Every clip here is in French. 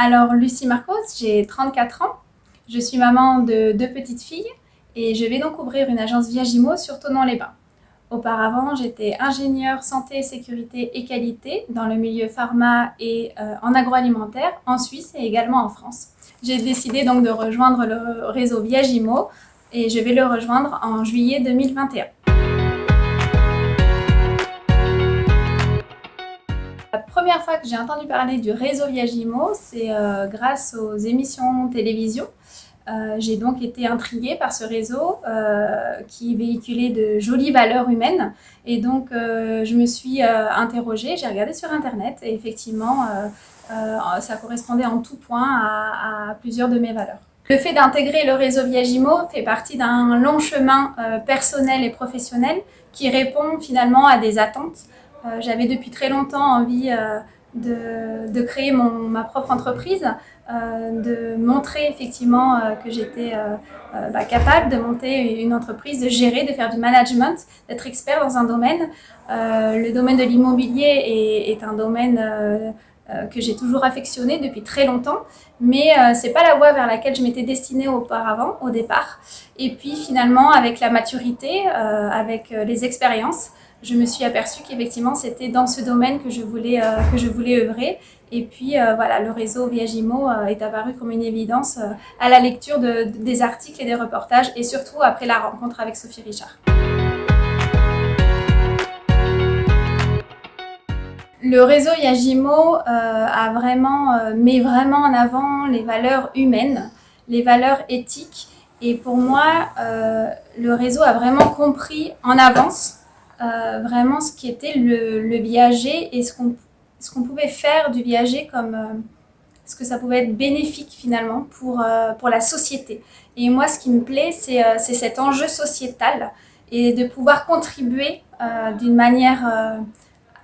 Alors, Lucie Marcos, j'ai 34 ans. Je suis maman de deux petites filles et je vais donc ouvrir une agence Viagimo sur Thonon-les-Bains. Auparavant, j'étais ingénieure santé, sécurité et qualité dans le milieu pharma et en agroalimentaire en Suisse et également en France. J'ai décidé donc de rejoindre le réseau Viagimo et je vais le rejoindre en juillet 2021. La première fois que j'ai entendu parler du réseau Viagimo, c'est grâce aux émissions télévision. J'ai donc été intriguée par ce réseau qui véhiculait de jolies valeurs humaines. Et donc, je me suis interrogée, j'ai regardé sur Internet et effectivement, ça correspondait en tout point à plusieurs de mes valeurs. Le fait d'intégrer le réseau Viagimo fait partie d'un long chemin personnel et professionnel qui répond finalement à des attentes. J'avais depuis très longtemps envie de créer ma propre entreprise, de montrer effectivement que j'étais capable de monter une entreprise, de gérer, de faire du management, d'être expert dans un domaine. Le domaine de l'immobilier est un domaine que j'ai toujours affectionné depuis très longtemps, mais c'est pas la voie vers laquelle je m'étais destinée auparavant, au départ. Et puis finalement, avec la maturité, avec les expériences, je me suis aperçue qu'effectivement c'était dans ce domaine que je voulais œuvrer. Et puis voilà, le réseau Viagimo est apparu comme une évidence à la lecture des articles et des reportages, et surtout après la rencontre avec Sophie Richard. Le réseau Viagimo met vraiment en avant les valeurs humaines, les valeurs éthiques. Et pour moi, le réseau a vraiment compris en avance vraiment ce qu'était le viager et ce qu'on pouvait faire du viager comme ce que ça pouvait être bénéfique finalement pour la société. Et moi, ce qui me plaît, c'est cet enjeu sociétal et de pouvoir contribuer d'une manière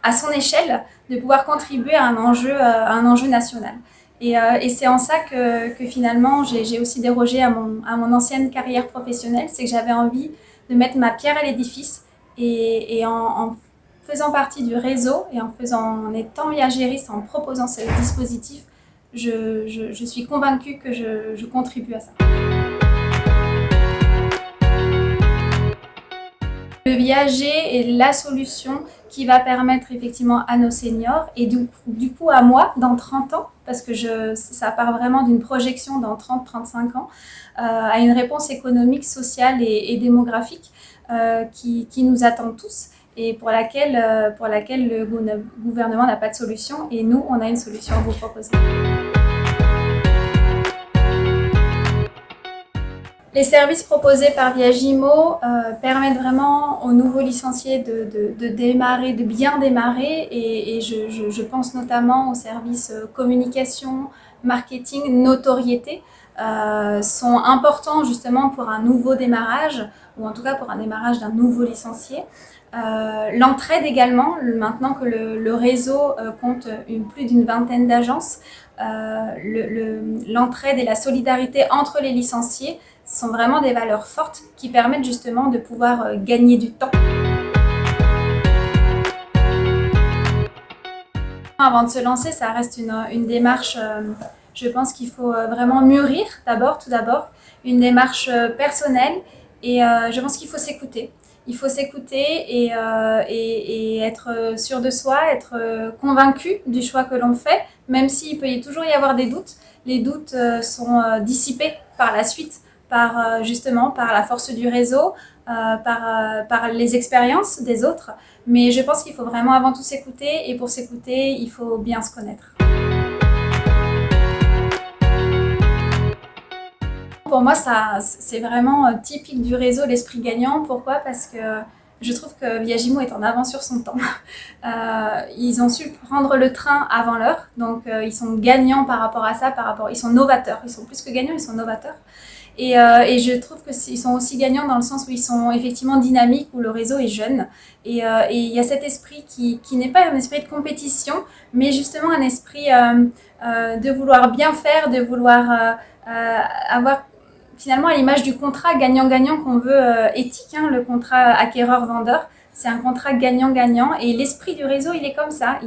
à son échelle, de pouvoir contribuer à un enjeu national. Et c'est en ça que finalement, j'ai aussi dérogé à mon ancienne carrière professionnelle, c'est que j'avais envie de mettre ma pierre à l'édifice et en faisant partie du réseau et en étant viagériste, en proposant ce dispositif, je suis convaincue que je contribue à ça. Le viager est la solution qui va permettre effectivement à nos seniors et du coup à moi dans 30 ans, parce que ça part vraiment d'une projection dans 30-35 ans, à une réponse économique, sociale et démographique qui nous attend tous et pour laquelle le gouvernement n'a pas de solution et nous, on a une solution à vous proposer. Les services proposés par Viagimo permettent vraiment aux nouveaux licenciés de démarrer, de bien démarrer et je pense notamment aux services communication, marketing, notoriété sont importants justement pour un nouveau démarrage ou en tout cas pour un démarrage d'un nouveau licencié. L'entraide également, maintenant que le réseau compte plus d'une vingtaine d'agences, l'entraide et la solidarité entre les licenciés sont vraiment des valeurs fortes qui permettent justement de pouvoir gagner du temps. Avant de se lancer, ça reste une démarche, je pense qu'il faut vraiment mûrir tout d'abord, une démarche personnelle et je pense qu'il faut s'écouter. Il faut s'écouter et être sûr de soi, être convaincu du choix que l'on fait, même s'il peut toujours y avoir des doutes. Les doutes sont dissipés par la suite, justement par la force du réseau, par les expériences des autres. Mais je pense qu'il faut vraiment avant tout s'écouter et pour s'écouter, il faut bien se connaître. Pour moi, c'est vraiment typique du réseau, l'esprit gagnant. Pourquoi ? Parce que je trouve que Viagimo est en avance sur son temps. Ils ont su prendre le train avant l'heure, donc ils sont gagnants par rapport à ça, ils sont novateurs. Ils sont plus que gagnants, ils sont novateurs. Et je trouve qu'ils sont aussi gagnants dans le sens où ils sont effectivement dynamiques, où le réseau est jeune. Et il y a cet esprit qui n'est pas un esprit de compétition, mais justement un esprit de vouloir bien faire, de vouloir avoir finalement à l'image du contrat gagnant-gagnant qu'on veut éthique, hein, le contrat acquéreur-vendeur, c'est un contrat gagnant-gagnant et l'esprit du réseau, il est comme ça,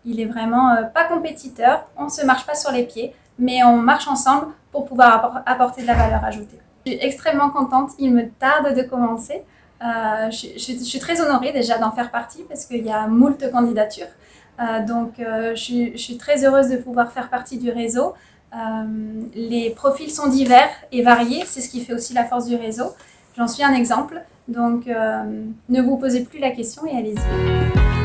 Il est vraiment pas compétiteur, on ne se marche pas sur les pieds, mais on marche ensemble pour pouvoir apporter de la valeur ajoutée. Je suis extrêmement contente, il me tarde de commencer. Je suis très honorée déjà d'en faire partie parce qu'il y a moult candidatures. Je suis très heureuse de pouvoir faire partie du réseau. Les profils sont divers et variés, c'est ce qui fait aussi la force du réseau. J'en suis un exemple, donc ne vous posez plus la question et allez-y.